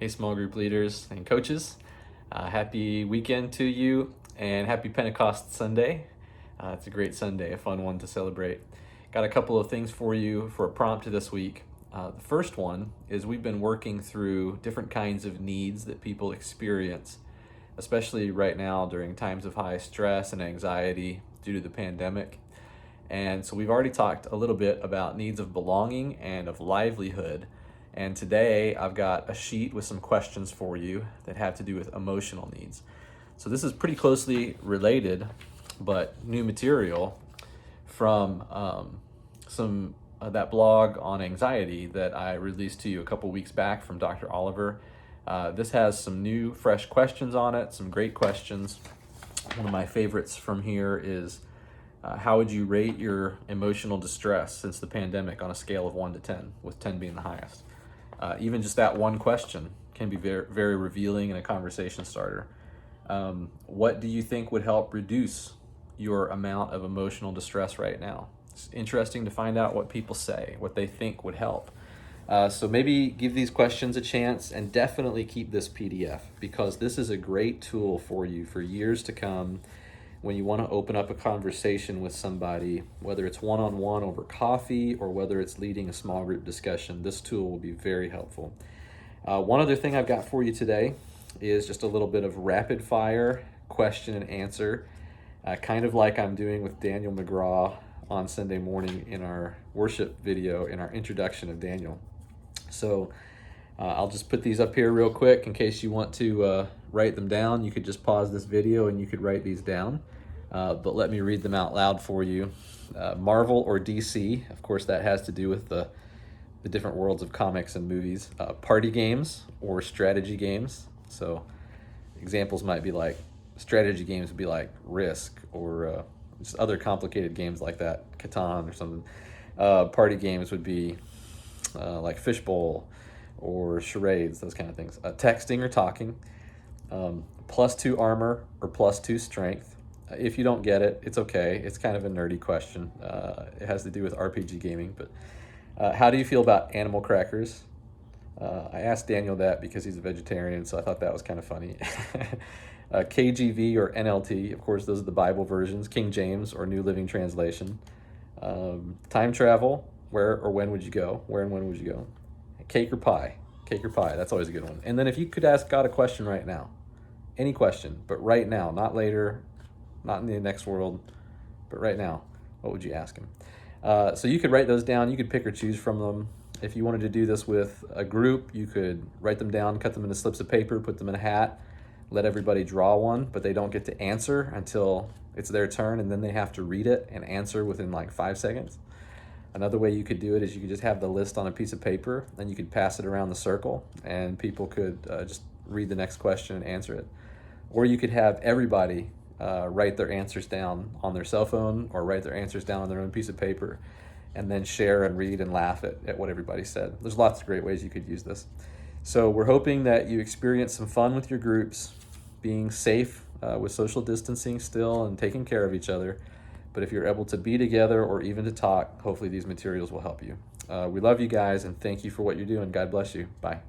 Hey, small group leaders and coaches. Happy weekend to you and happy Pentecost Sunday. It's a great Sunday, a fun one to celebrate. Got a couple of things for you for a prompt this week. The first one is we've been working through different kinds of needs that people experience, especially right now during times of high stress and anxiety due to the pandemic. And so we've already talked a little bit about needs of belonging and of livelihood. And today I've got a sheet with some questions for you that have to do with emotional needs. So this is pretty closely related, but new material from some that blog on anxiety that I released to you a couple weeks back from Dr. Oliver. This has some new, fresh questions on it, some great questions. One of my favorites from here is how would you rate your emotional distress since the pandemic on a scale of 1 to 10, with 10 being the highest? Even just that one question can be very, very revealing and a conversation starter. What do you think would help reduce your amount of emotional distress right now? It's interesting to find out what people say, what they think would help. So maybe give these questions a chance and definitely keep this PDF because this is a great tool for you for years to come when you want to open up a conversation with somebody, whether it's one-on-one over coffee or whether it's leading a small group discussion. This tool will be very helpful. One other thing I've got for you today is just a little bit of rapid fire question and answer, kind of like I'm doing with Daniel McGraw on Sunday morning in our worship video in our introduction of Daniel. So I'll just put these up here real quick in case you want to write them down. You could just pause this video and you could write these down. But let me read them out loud for you. Marvel or DC, of course that has to do with the different worlds of comics and movies. Party games or strategy games. So examples might be like, strategy games would be like Risk or just other complicated games like that, Catan or something. Party games would be like Fishbowl or charades, those kind of things. Texting or talking, +2 armor or +2 strength. If you don't get it, it's okay. It's kind of a nerdy question. It has to do with RPG gaming, but how do you feel about animal crackers? I asked Daniel that because he's a vegetarian, so I thought that was kind of funny. KJV or NLT, of course, those are the Bible versions. King James or New Living Translation. Time travel, where or when would you go? Where and when would you go? Cake or pie? Cake or pie, that's always a good one. And then if you could ask God a question right now, any question, but right now, not later, not in the next world, but right now, what would you ask him? So you could write those down. You could pick or choose from them. If you wanted to do this with a group, you could write them down, cut them into slips of paper, put them in a hat, let everybody draw one, but they don't get to answer until it's their turn, and then they have to read it and answer within like 5 seconds. Another way you could do it is you could just have the list on a piece of paper, and you could pass it around the circle, and people could just read the next question and answer it. Or you could have everybody write their answers down on their cell phone or write their answers down on their own piece of paper and then share and read and laugh at what everybody said. There's lots of great ways you could use this. So we're hoping that you experience some fun with your groups, being safe with social distancing still and taking care of each other. But if you're able to be together or even to talk, hopefully these materials will help you. We love you guys and thank you for what you're doing. God bless you. Bye.